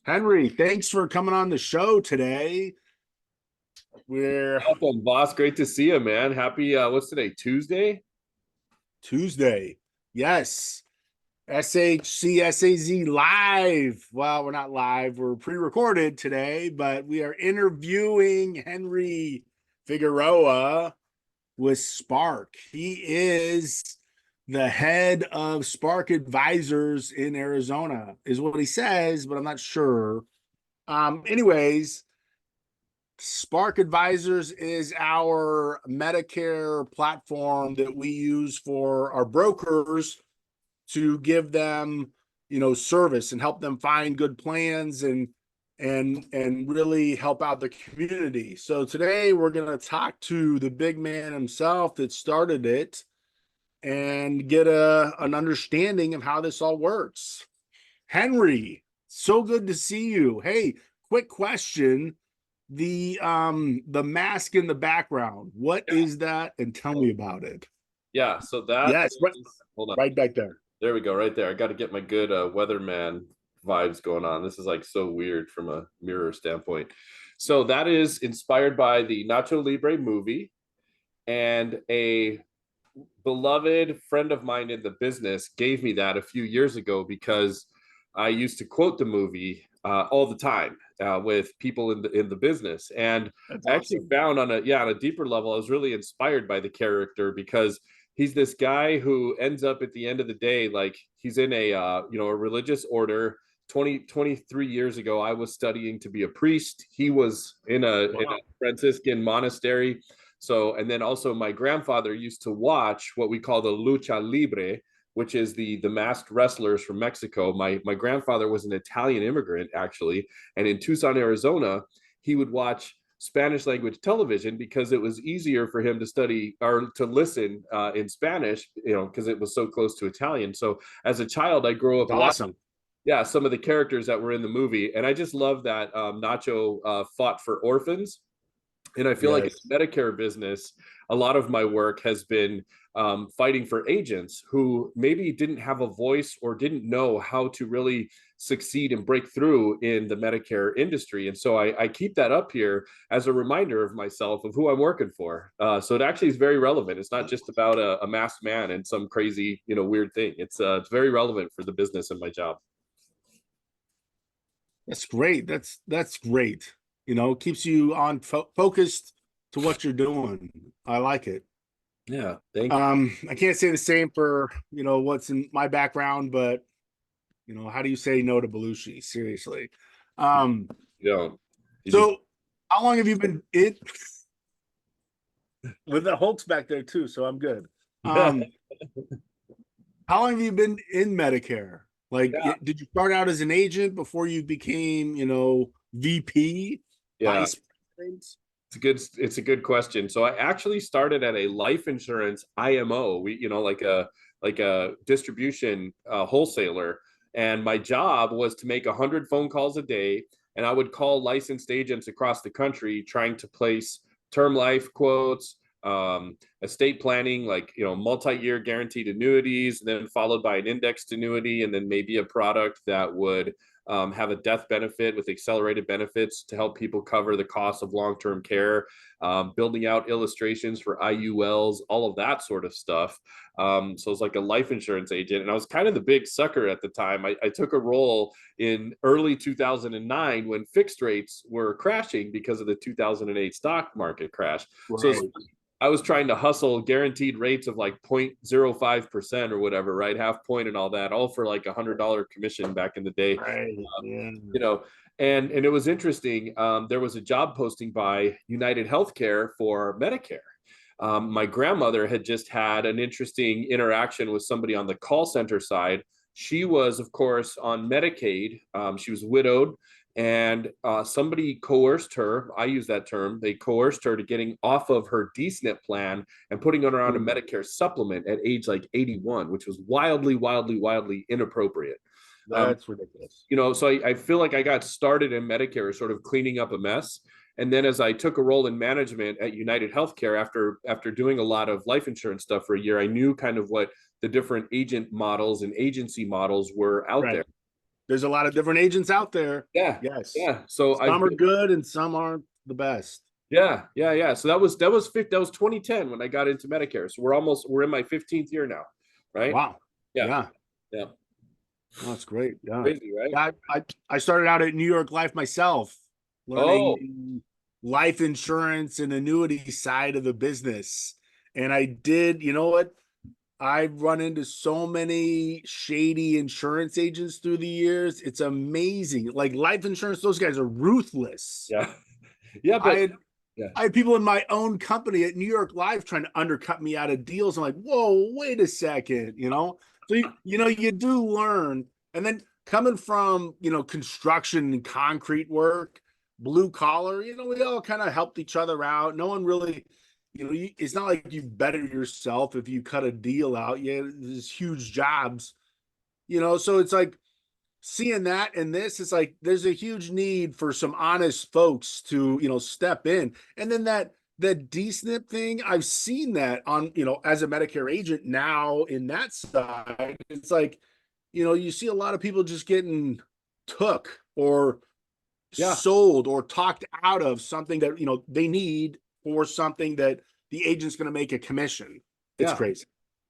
Henry, thanks for coming on the show today. We're Welcome, Voss. Great to see you, man. Happy, what's today? Tuesday? Tuesday. Yes. SHCSAZ live. Well, we're not live. We're pre-recorded today, but we are interviewing Henry Figueroa with Spark. He is the head of Spark Advisors in Arizona, is what he says, but I'm not sure. Anyways, Spark Advisors is our Medicare platform that we use for our brokers to give them, service and help them find good plans and really help out the community. So today we're going to talk to the big man himself that started it and get an understanding of how this all works. Henry, so good to see you. Hey, quick question, the mask in the background, what Yeah. is that, and tell me about it? Yeah, so that Yes, right, is, hold on. right back there. There we go, right there. I got to get my good weatherman vibes going on. This is like so weird from a mirror standpoint. So that is inspired by the Nacho Libre movie, and a beloved friend of mine in the business gave me that a few years ago because I used to quote the movie all the time with people in the business. And That's I actually awesome. found on a deeper level, I was really inspired by the character because he's this guy who ends up at the end of the day, like he's in a religious order. 23 years ago, I was studying to be a priest. He was in a Wow. Franciscan monastery. So, and then also my grandfather used to watch what we call the lucha libre, which is the masked wrestlers from Mexico. My grandfather was an Italian immigrant actually, and in Tucson, Arizona, he would watch Spanish language television because it was easier for him to study or to listen in Spanish, because it was so close to Italian. So as a child, I grew up That's watching, awesome. yeah, some of the characters that were in the movie, and I just love that Nacho fought for orphans. And I feel like in Yes. the Medicare business, a lot of my work has been fighting for agents who maybe didn't have a voice or didn't know how to really succeed and break through in the Medicare industry. And so I keep that up here as a reminder of myself of who I'm working for. So it actually is very relevant. It's not just about a masked man and some crazy, weird thing. It's very relevant for the business and my job. That's great. That's great. Keeps you on focused to what you're doing. I like it. Yeah, thank you. I can't say the same for, what's in my background, but how do you say no to Belushi? Seriously. Um, You don't. You just so how long have you been in with the Hulk's back there too? So I'm good. Um, how long have you been in Medicare? Like, yeah, did you start out as an agent before you became, VP, yeah. vice president? It's a good question. So I actually started at a life insurance IMO. Like a distribution wholesaler, and my job was to make 100 phone calls a day, and I would call licensed agents across the country trying to place term life quotes, estate planning, like multi-year guaranteed annuities, and then followed by an indexed annuity, and then maybe a product that would have a death benefit with accelerated benefits to help people cover the cost of long-term care, building out illustrations for IULs, all of that sort of stuff. So it's like a life insurance agent. And I was kind of the big sucker at the time. I took a role in early 2009 when fixed rates were crashing because of the 2008 stock market crash. So Right. I was trying to hustle guaranteed rates of like 0.05% or whatever, right? Half point and all that, all for like $100 commission back in the day. Right. Yeah. You know, and it was interesting. There was a job posting by United Healthcare for Medicare. My grandmother had just had an interesting interaction with somebody on the call center side. She was, of course, on Medicaid. She was widowed, and somebody coerced her. I use that term. They coerced her to getting off of her DSNP plan and putting her on a Mm. Medicare supplement at age like 81, which was wildly, wildly, wildly inappropriate. Um, That's ridiculous. so I feel like I got started in Medicare sort of cleaning up a mess. And then as I took a role in management at United Healthcare after doing a lot of life insurance stuff for a year, I knew kind of what the different agent models and agency models were out there. Right. There's a lot of different agents out there. Yeah, Yes. yeah. So Some are good and some aren't the best. yeah. So that was 2010 when I got into Medicare. So we're in my 15th year now, right? Wow. Yeah, Yeah. yeah. Oh, that's great. Yeah. Crazy, right? Yeah, I started out at New York Life myself, learning Oh, the life insurance and annuity side of the business. And I did, you know what? I've run into so many shady insurance agents through the years. It's amazing. Like life insurance, those guys are ruthless. yeah, yeah. I But had yeah, I had people in my own company at New York Life trying to undercut me out of deals. I'm like, whoa, wait a second, you know? So, you do learn. And then coming from, construction and concrete work, blue collar, we all kind of helped each other out. No one really, it's not like you better yourself if you cut a deal out. Yeah, there's huge jobs, so it's like, seeing that and this is like there's a huge need for some honest folks to step in. And then that DSNP thing, I've seen that on as a Medicare agent now in that side. It's like you see a lot of people just getting took or yeah, sold or talked out of something that they need for something that the agent's going to make a commission. It's yeah. crazy.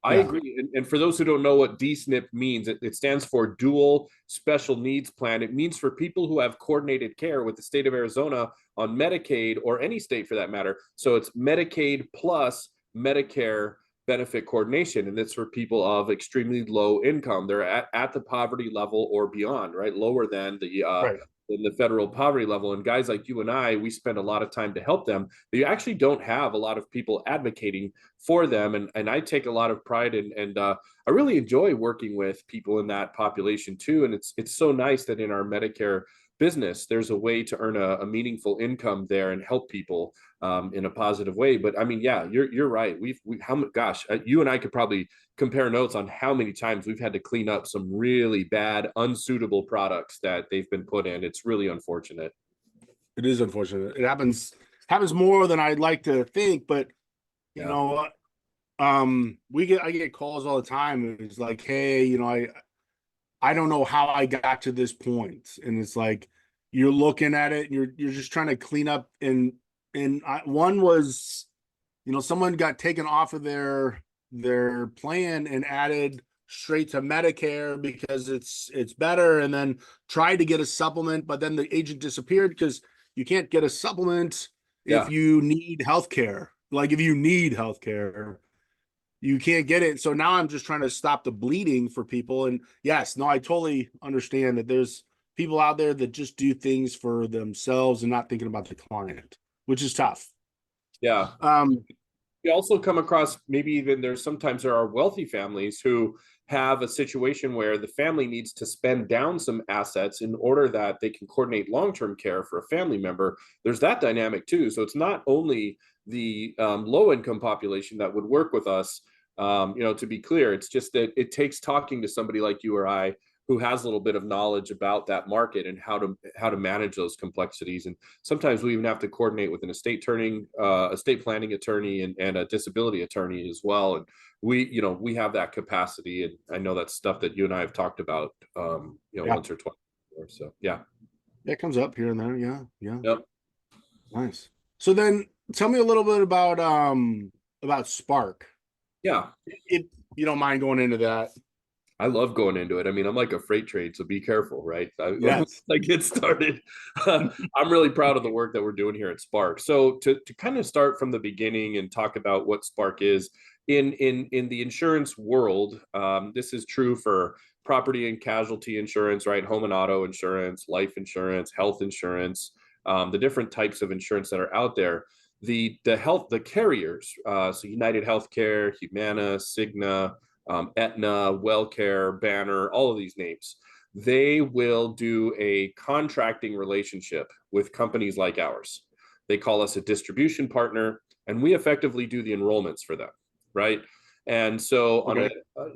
I Yeah, agree. And for those who don't know what DSNP means, it stands for Dual Special Needs Plan. It means for people who have coordinated care with the state of Arizona on Medicaid or any state for that matter. So it's Medicaid plus Medicare benefit coordination. And it's for people of extremely low income. They're at the poverty level or beyond, right? Lower than right. the federal poverty level. And guys like you and I, we spend a lot of time to help them. But you actually don't have a lot of people advocating for them. And I take a lot of pride and I really enjoy working with people in that population too. And it's so nice that in our Medicare business, there's a way to earn a meaningful income there and help people in a positive way. But I mean, yeah, you're right. You and I could probably compare notes on how many times we've had to clean up some really bad, unsuitable products that they've been put in. It's really unfortunate. It is unfortunate. It happens more than I'd like to think, but you Yeah. know, I get calls all the time. It's like, hey, I don't know how I got to this point. And it's like you're looking at it and you're just trying to clean up. One was, someone got taken off of their plan and added straight to Medicare because it's better, and then tried to get a supplement, but then the agent disappeared because you can't get a supplement if Yeah. you need healthcare. Like if you need healthcare, you can't get it. So now I'm just trying to stop the bleeding for people. And yes, no, I totally understand that there's people out there that just do things for themselves and not thinking about the client, which is tough. Yeah. Um, You also come across maybe even sometimes there are wealthy families who have a situation where the family needs to spend down some assets in order that they can coordinate long-term care for a family member. There's that dynamic too. So it's not only the low-income population that would work with us. To be clear, it's just that it takes talking to somebody like you or I who has a little bit of knowledge about that market and how to manage those complexities. And sometimes we even have to coordinate with an estate planning attorney, and a disability attorney as well. And we have that capacity. And I know that's stuff that you and I have talked about, yeah, once or twice before. So yeah. that comes up here and there. Yeah, yeah, Yep. nice. So then, tell me a little bit about Spark. Yeah. If you don't mind going into that. I love going into it. I mean, I'm like a freight train, so be careful, right? Yes. I get started. I'm really proud of the work that we're doing here at Spark. So to kind of start from the beginning and talk about what Spark is in the insurance world, this is true for property and casualty insurance, right? Home and auto insurance, life insurance, health insurance, the different types of insurance that are out there. The carriers, so United Healthcare, Humana, Cigna, Aetna, WellCare, Banner, all of these names, they will do a contracting relationship with companies like ours. They call us a distribution partner, and we effectively do the enrollments for them, right? And so on Okay.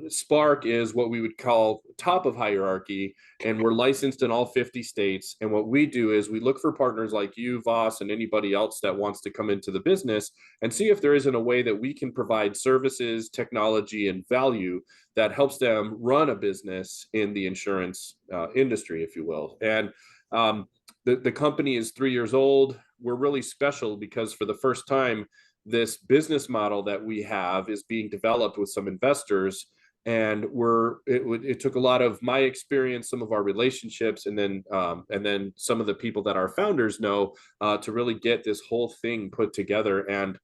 Spark is what we would call top of hierarchy, and we're licensed in all 50 states. And what we do is we look for partners like you, Voss, and anybody else that wants to come into the business and see if there isn't a way that we can provide services, technology, and value that helps them run a business in the insurance industry, if you will. And the company is 3 years old. We're really special because for the first time, this business model that we have is being developed with some investors, and it took a lot of my experience, some of our relationships, and then some of the people that our founders know to really get this whole thing put together. And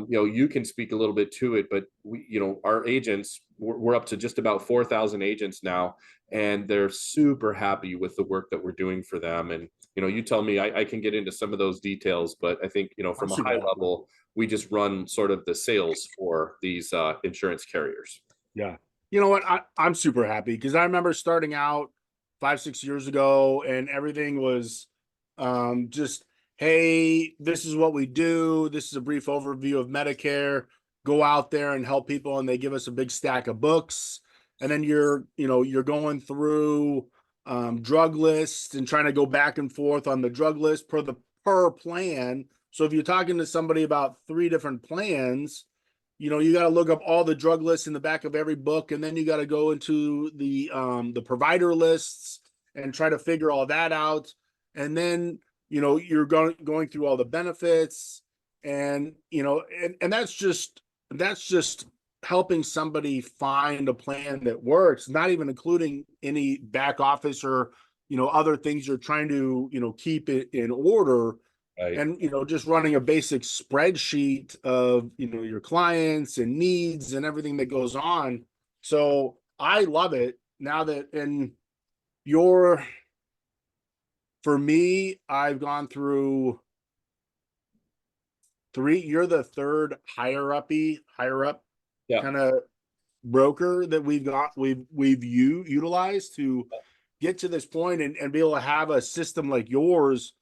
you can speak a little bit to it, but our agents, we're up to just about 4,000 agents now, and they're super happy with the work that we're doing for them. And you tell me, I can get into some of those details, but I think I'm from a super high happy. level, we just run sort of the sales for these insurance carriers. Yeah. You know what? I'm super happy because I remember starting out 5, 6 years ago and everything was just, hey, this is what we do. This is a brief overview of Medicare. Go out there and help people, and they give us a big stack of books. And then you're going through drug lists and trying to go back and forth on the drug list per plan. So if you're talking to somebody about three different plans, you got to look up all the drug lists in the back of every book, and then you got to go into the provider lists and try to figure all that out. And then you're going through all the benefits, and and that's just helping somebody find a plan that works, not even including any back office or other things you're trying to keep it in order. Right. And just running a basic spreadsheet of your clients and needs and everything that goes on. So I love it now that in your for me, I've gone through three. You're the third higher up Yeah. kind of broker that we've utilized to get to this point, and be able to have a system like yours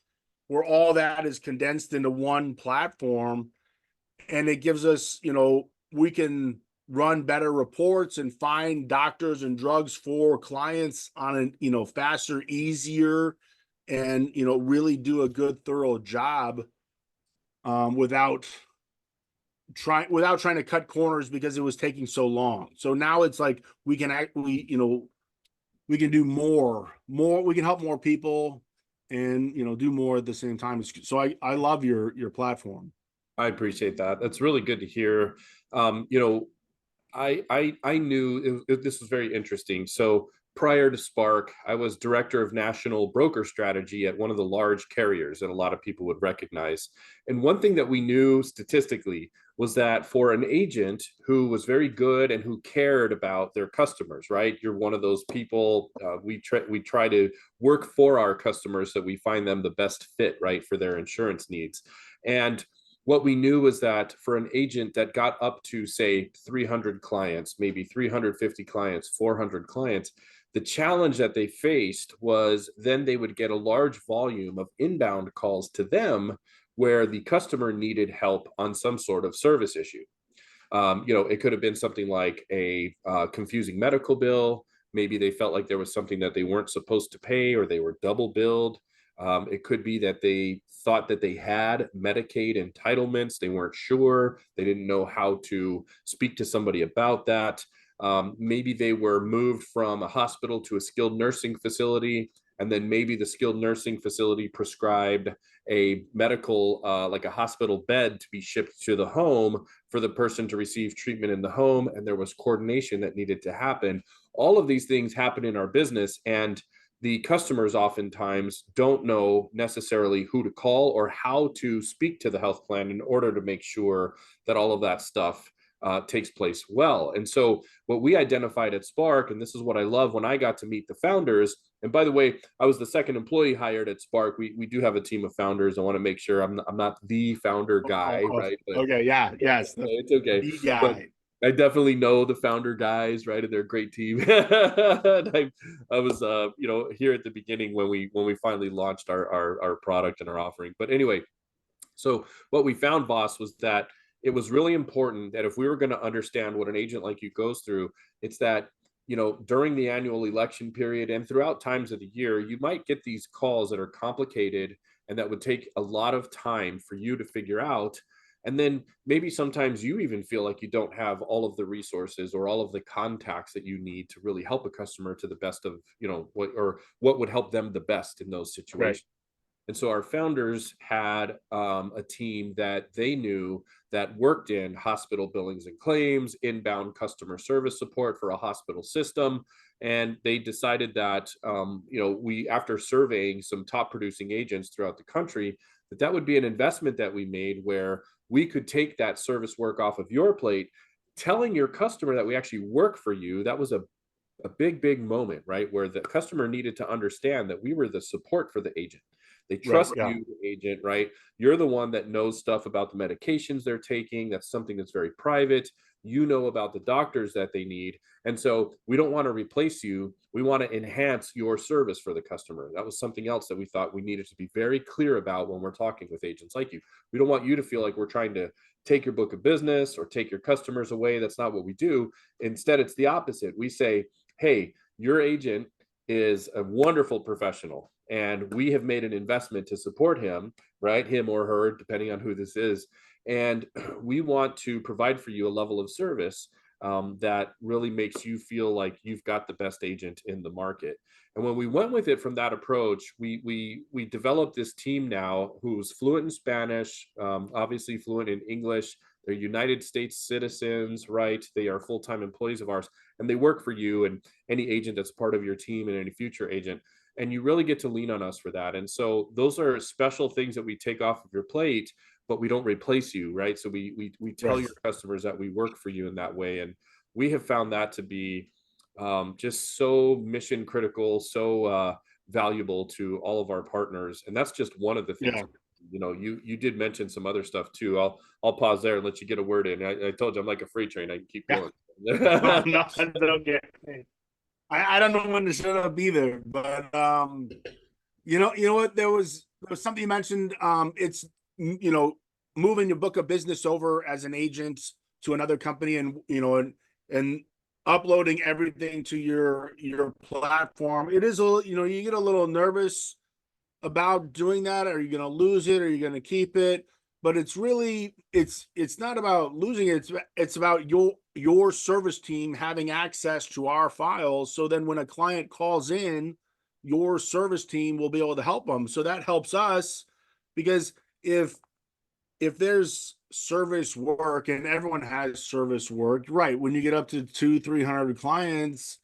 where all that is condensed into one platform, and it gives us, we can run better reports and find doctors and drugs for clients on a, faster, easier, and, really do a good, thorough job without trying to cut corners because it was taking so long. So now it's like we can actually, we can do more, we can help more people and, do more at the same time. So I love your platform. I appreciate that. That's really good to hear. You know, I knew this was very interesting. So prior to Spark, I was director of national broker strategy at one of the large carriers that a lot of people would recognize. And one thing that we knew statistically was that for an agent who was very good and who cared about their customers, right? You're one of those people. We try to work for our customers so we find them the best fit, right, for their insurance needs. And what we knew was that for an agent that got up to, say, 300 clients, maybe 350 clients, 400 clients, the challenge that they faced was then they would get a large volume of inbound calls to them where the customer needed help on some sort of service issue. It could have been something like a confusing medical bill. Maybe they felt like there was something that they weren't supposed to pay, or they were double billed. It could be that they thought that they had Medicaid entitlements. They weren't sure. They didn't know how to speak to somebody about that. Maybe they were moved from a hospital to a skilled nursing facility, and then maybe the skilled nursing facility prescribed a medical, like a hospital bed, to be shipped to the home for the person to receive treatment in the home, and there was coordination that needed to happen. All of these things happen in our business, and the customers oftentimes don't know necessarily who to call or how to speak to the health plan in order to make sure that all of that stuff takes place well. And so what we identified at Spark, and this is what I love when I got to meet the founders. And by the way, I was the second employee hired at Spark. We do have a team of founders. I want to make sure I'm not the founder guy, Oh, right? But okay, yeah, yes, it's okay. the But guy. I definitely know the founder guys, right? And they're a great team. I was, here at the beginning when we finally launched our product and our offering. But anyway, so what we found, Voss, was that it was really important that if we were going to understand what an agent like you goes through, it's that, you know, during the annual election period and throughout times of the year, you might get these calls that are complicated and that would take a lot of time for you to figure out. And then maybe sometimes you even feel like you don't have all of the resources or all of the contacts that you need to really help a customer to the best of, you know, what would help them the best in those Right. situations. And so our founders had a team that they knew that worked in hospital billings and claims, inbound customer service support for a hospital system. And they decided that, you know, we, after surveying some top producing agents throughout the country, that that would be an investment that we made where we could take that service work off of your plate, telling your customer that we actually work for you. That was a big moment, right? Where the customer needed to understand that we were the support for the agent. They Right. trust Yeah. you, the agent, right? You're the one that knows stuff about the medications they're taking. That's something that's very private. You know about the doctors that they need. And so we don't want to replace you. We want to enhance your service for the customer. That was something else that we thought we needed to be very clear about when we're talking with agents like you. We don't want you to feel like we're trying to take your book of business or take your customers away. That's not what we do. Instead, it's the opposite. We say, hey, your agent is a wonderful professional and we have made an investment to support him, right? Him or her, depending on who this is. And we want to provide for you a level of service that really makes you feel like you've got the best agent in the market. And when we went with it from that approach, we developed this team now who's fluent in Spanish, obviously fluent in English. They're United States citizens, right? They are full-time employees of ours, and they work for you and any agent that's part of your team and any future agent. And you really get to lean on us for that. And so those are special things that we take off of your plate, but we don't replace you, right? So we tell Right. your customers that we work for you in that way, and we have found that to be just so mission critical, so valuable to all of our partners. And that's just one of the things. Yeah. You know, you did mention some other stuff too. I'll pause there and let you get a word in. I told you I'm like a freight train. I can keep Yeah. going. No, no, it's okay. I don't know when to shut up either, but you know what? There was something you mentioned. It's moving your book of business over as an agent to another company, and and uploading everything to your platform. It is you get a little nervous about doing that. Are you going to lose it? Are you going to keep it? But it's really it's not about losing it. It's about your service team having access to our files. So then when a client calls in, your service team will be able to help them. So that helps us because if there's service work and everyone has service work, right? When you get up to 200-300 clients,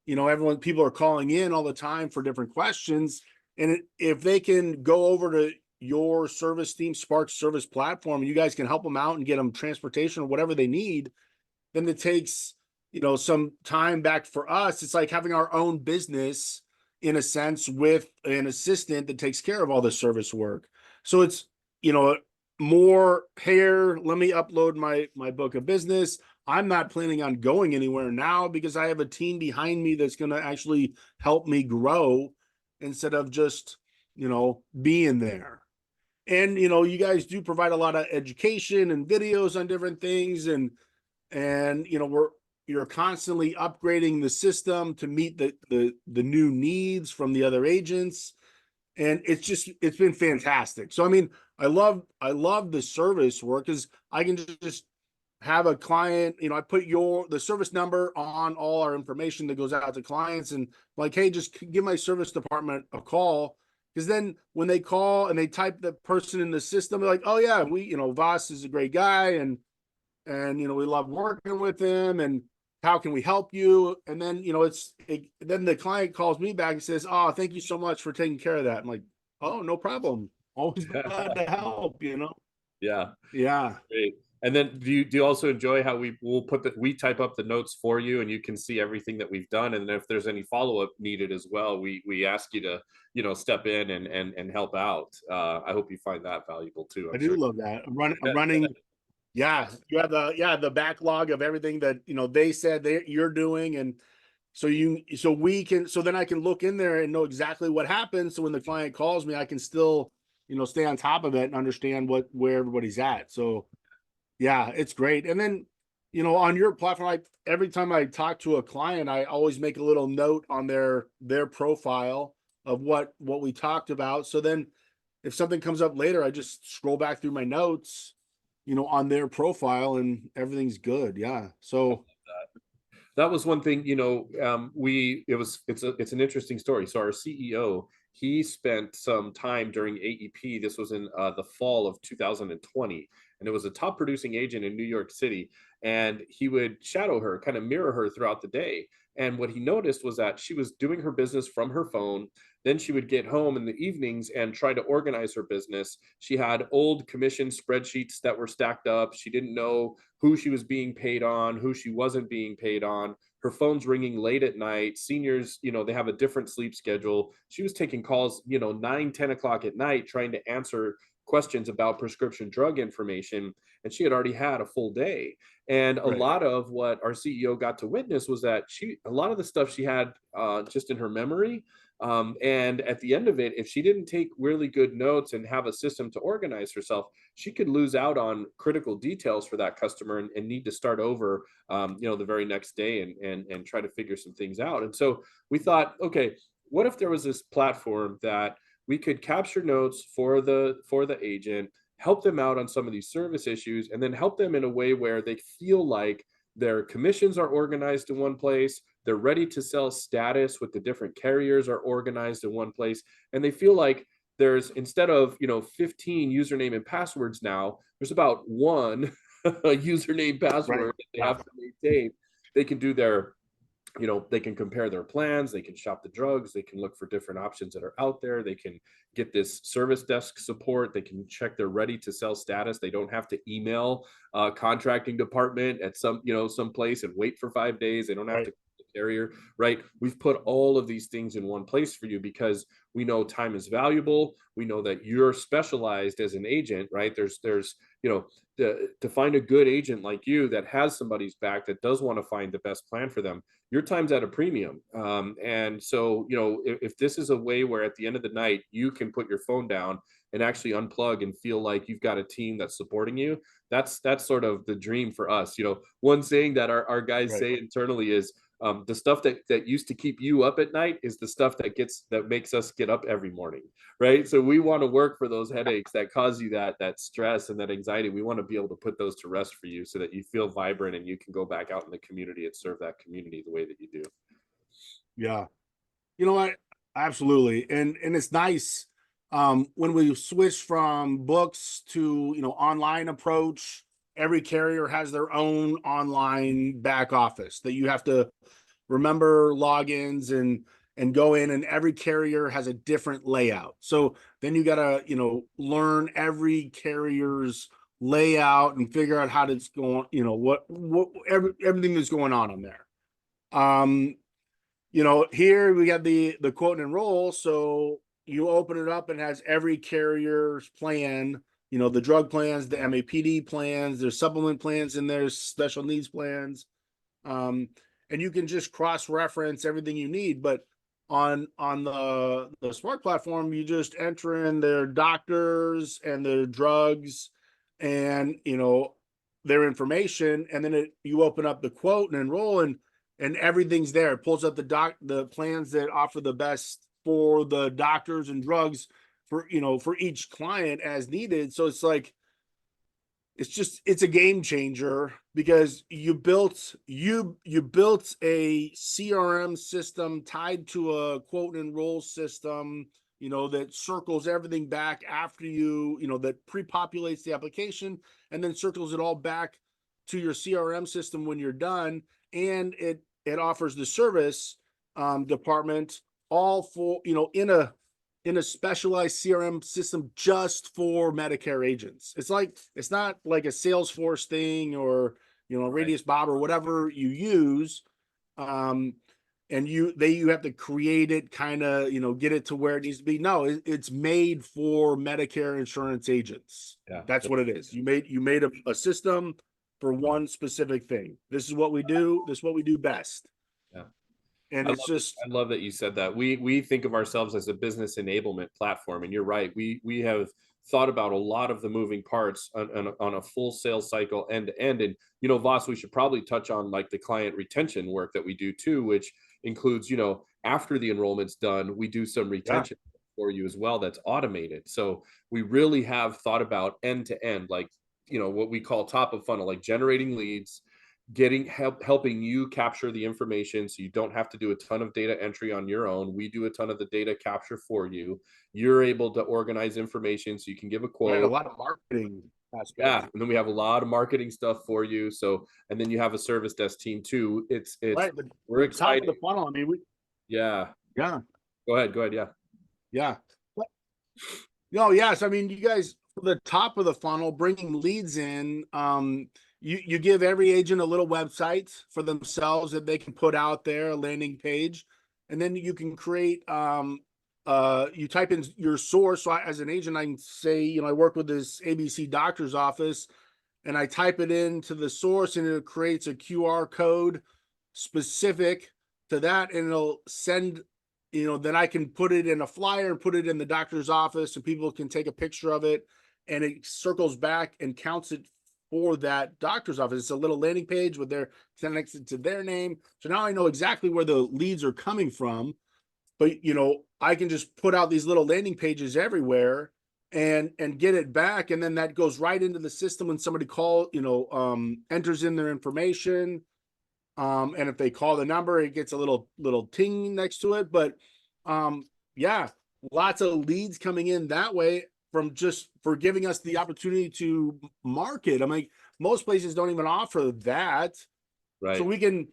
people are calling in all the time for different questions. And if they can go over to your service team, Spark service platform, and you guys can help them out and get them transportation or whatever they need, then it takes, some time back for us. It's like having our own business in a sense with an assistant that takes care of all the service work. So it's, you know, more hair. Let me upload my book of business. I'm not planning on going anywhere now because I have a team behind me that's going to actually help me grow instead of just, being there. And, you guys do provide a lot of education and videos on different things. And, you're constantly upgrading the system to meet the new needs from the other agents. And it's been fantastic. So, I mean, I love the service work because I can just have a client, I put the service number on all our information that goes out to clients and like, hey, just give my service department a call. Because then when they call and they type the person in the system, they're like, oh yeah, Voss is a great guy and we love working with him and how can we help you? And then, then the client calls me back and says, oh, thank you so much for taking care of that. I'm like, oh, no problem. Always glad to help. Yeah. Yeah. Great. And then do you also enjoy how we type up the notes for you and you can see everything that we've done, and if there's any follow-up needed as well, we ask you to step in and help out. I hope you find that valuable too. I I'm do sure. love that. I'm running. Yeah. You have the backlog of everything that, they said you're doing. And so then I can look in there and know exactly what happened. So when the client calls me, I can still, stay on top of it and understand where everybody's at. So Yeah, it's great. And then, on your platform, every time I talk to a client, I always make a little note on their profile of what we talked about. So then if something comes up later, I just scroll back through my notes, on their profile and everything's good. Yeah. So That was one thing, it's an interesting story. So our CEO, he spent some time during AEP. This was in the fall of 2020, and it was a top producing agent in New York City. And he would shadow her, kind of mirror her throughout the day. And what he noticed was that she was doing her business from her phone. Then she would get home in the evenings and try to organize her business. She had old commission spreadsheets that were stacked up. She didn't know who she was being paid on, who she wasn't being paid on. Her phone's ringing late at night. Seniors, they have a different sleep schedule. She was taking calls, 9, 10 o'clock at night, trying to answer questions about prescription drug information. And she had already had a full day. And a right. lot of what our CEO got to witness was that a lot of the stuff she had just in her memory. And at the end of it, if she didn't take really good notes and have a system to organize herself, she could lose out on critical details for that customer and need to start over, the very next day and try to figure some things out. And so we thought, okay, what if there was this platform that we could capture notes for the agent, help them out on some of these service issues, and then help them in a way where they feel like their commissions are organized in one place, they're ready to sell status with the different carriers are organized in one place, and they feel like there's, instead of 15 username and passwords, now there's about one username Right. password that they Yeah. have to maintain. They can do their, they can compare their plans, they can shop the drugs, they can look for different options that are out there, they can get this service desk support, they can check their ready to sell status, they don't have to email contracting department at some place and wait for 5 days, they don't have Right. to carrier, right? We've put all of these things in one place for you because we know time is valuable. We know that you're specialized as an agent, right? There's to find a good agent like you that has somebody's back, that does want to find the best plan for them, your time's at a premium. And so, if this is a way where at the end of the night, you can put your phone down and actually unplug and feel like you've got a team that's supporting you, that's sort of the dream for us. One saying that our guys Right. say internally is, the stuff that used to keep you up at night is the stuff that makes us get up every morning, right? So we want to work for those headaches that cause you that stress and that anxiety. We want to be able to put those to rest for you so that you feel vibrant and you can go back out in the community and serve that community the way that you do. Yeah. You know what? Absolutely. And it's nice when we switch from books to, online approach. Every carrier has their own online back office that you have to remember logins and go in, and every carrier has a different layout. So then you got to, learn every carrier's layout and figure out how it's going, everything that's going on there. Um, here we got the quote and enroll. So you open it up and it has every carrier's plan, the drug plans, the MAPD plans, there's supplement plans, and there's special needs plans. And you can just cross-reference everything you need. But on the Spark platform, you just enter in their doctors and their drugs and their information, and then you open up the quote and enroll, and everything's there. It pulls up the plans that offer the best for the doctors and drugs for each client as needed. So it's like it's a game changer because you built a CRM system tied to a quote and enroll system, that circles everything back after that pre-populates the application and then circles it all back to your CRM system when you're done. And it offers the service department all for, in a specialized CRM system just for Medicare agents. It's not like a Salesforce thing or Right. Radius Bob or whatever you use. And you have to create it, kind of get it to where it needs to be. No, it's made for Medicare insurance agents. Yeah. That's what it is. You made a system for one specific thing. This is what we do. This is what we do best. Yeah. And it's just, I love that you said that. We think of ourselves as a business enablement platform, and you're right. We have thought about a lot of the moving parts on a full sales cycle end to end. And Voss, we should probably touch on like the client retention work that we do too, which includes after the enrollment's done, we do some yeah, retention for you as well that's automated. So we really have thought about end to end, like what we call top of funnel, like generating leads, helping you capture the information so you don't have to do a ton of data entry on your own. We do a ton of the data capture for you. You're able to organize information so you can give a right, a quote. lot of marketing Yeah, aspects. and then we have a lot of marketing stuff for you. So, and then you have a service desk team too. It's Right, we're the top of excited. the funnel. I mean, Yeah. yeah, Go ahead. Go ahead. Yeah. yeah. But, no, yes. I mean, you guys, for the top of the funnel, bringing leads in, you give every agent a little website for themselves that they can put out there, a landing page, and then you can create, you type in your source. So as an agent, I can say, I work with this ABC doctor's office, and I type it into the source, and it creates a QR code specific to that, and it'll send, then I can put it in a flyer and put it in the doctor's office, and people can take a picture of it, and it circles back and counts it for that doctor's office. It's a little landing page with their connected to their name. So now I know exactly where the leads are coming from. But I can just put out these little landing pages everywhere and get it back, and then that goes right into the system when somebody enters in their information, and if they call the number, it gets a little ting next to it. But yeah, lots of leads coming in that way from just for giving us the opportunity to market. I mean, most places don't even offer that, so Right. we can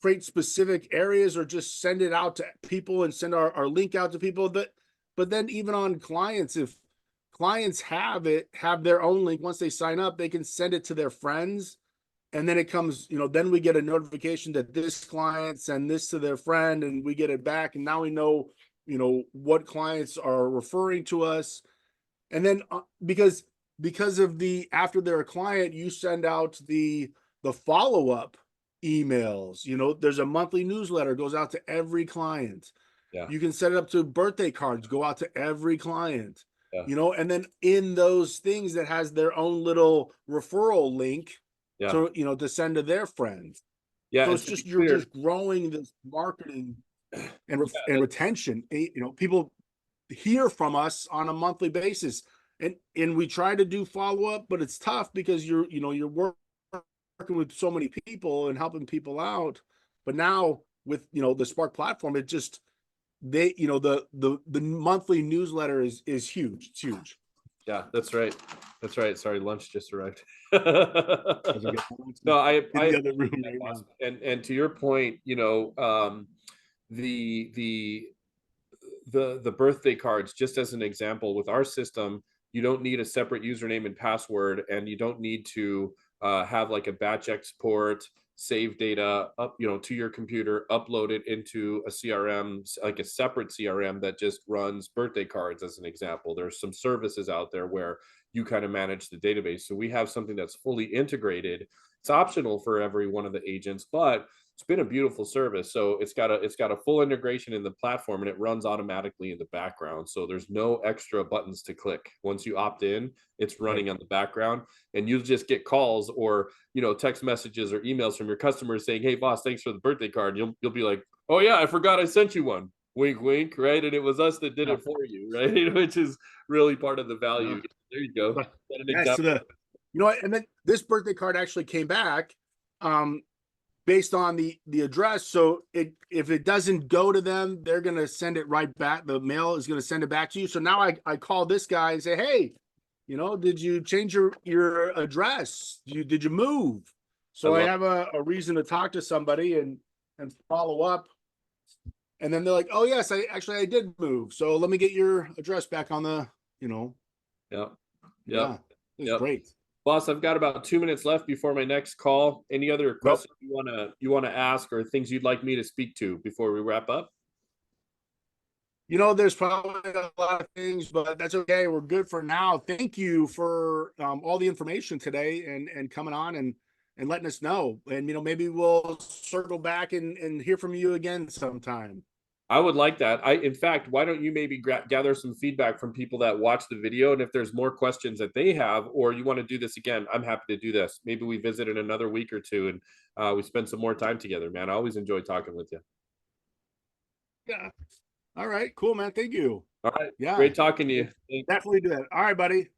create specific areas or just send it out to people and send our link out to people. But then even on clients, if clients have their own link, once they sign up, they can send it to their friends, and then it comes, then we get a notification that this client sent this to their friend, and we get it back, and now we know what clients are referring to us. And then because of the after they're a client, you send out the follow-up emails. There's a monthly newsletter goes out to every client. Yeah. You can set it up to birthday cards go out to every client. Yeah. And then in those things that has their own little referral link Yeah. to send to their friends. Yeah. So And it's to be just you're clear, just growing this marketing and yeah, retention. People hear from us on a monthly basis, and we try to do follow-up, but it's tough because you're working with so many people and helping people out. But now with the Spark platform, it just the monthly newsletter is huge. It's huge. yeah, that's right. That's right. Sorry, lunch just arrived. As I get No, in the other room right now. and to your point, the the birthday cards, just as an example, with our system, you don't need a separate username and password, and you don't need to have like a batch export, save data up, to your computer, upload it into a CRM, like a separate CRM that just runs birthday cards, as an example. There's some services out there where you kind of manage the database. So we have something that's fully integrated. It's optional for every one of the agents, but it's been a beautiful service. So it's got a full integration in the platform, and it runs automatically in the background. So there's no extra buttons to click. Once you opt in, it's running on the background, and you'll just get calls or text messages or emails from your customers saying, "Hey, boss, thanks for the birthday card." And you'll be like, "Oh yeah, I forgot I sent you one." Wink, wink, right? And it was us that did it for you, right? Which is really part of the value. There you go. But Got an yeah, example. and then this birthday card actually came back based on the address. So if it doesn't go to them, they're going to send it right back. The mail is going to send it back to you. So now I call this guy and say, "Hey, did you change your address? Did you move?" So I have a reason to talk to somebody and follow up. And then they're like, "Oh yes, I did move. So let me get your address back on the, Yeah. yeah, it's great." Boss, I've got about 2 minutes left before my next call. Any other Nope. questions you wanna ask, or things you'd like me to speak to before we wrap up? There's probably a lot of things, but that's okay. We're good for now. Thank you for all the information today and coming on and and letting us know. And, maybe we'll circle back and hear from you again sometime. I would like that. In fact, why don't you maybe gather some feedback from people that watch the video, and if there's more questions that they have, or you want to do this again, I'm happy to do this. Maybe we visit in another week or two, and we spend some more time together, man. I always enjoy talking with you. Yeah. All right. Cool, man. Thank you. All right. Yeah. Great talking to you. Definitely do that. All right, buddy.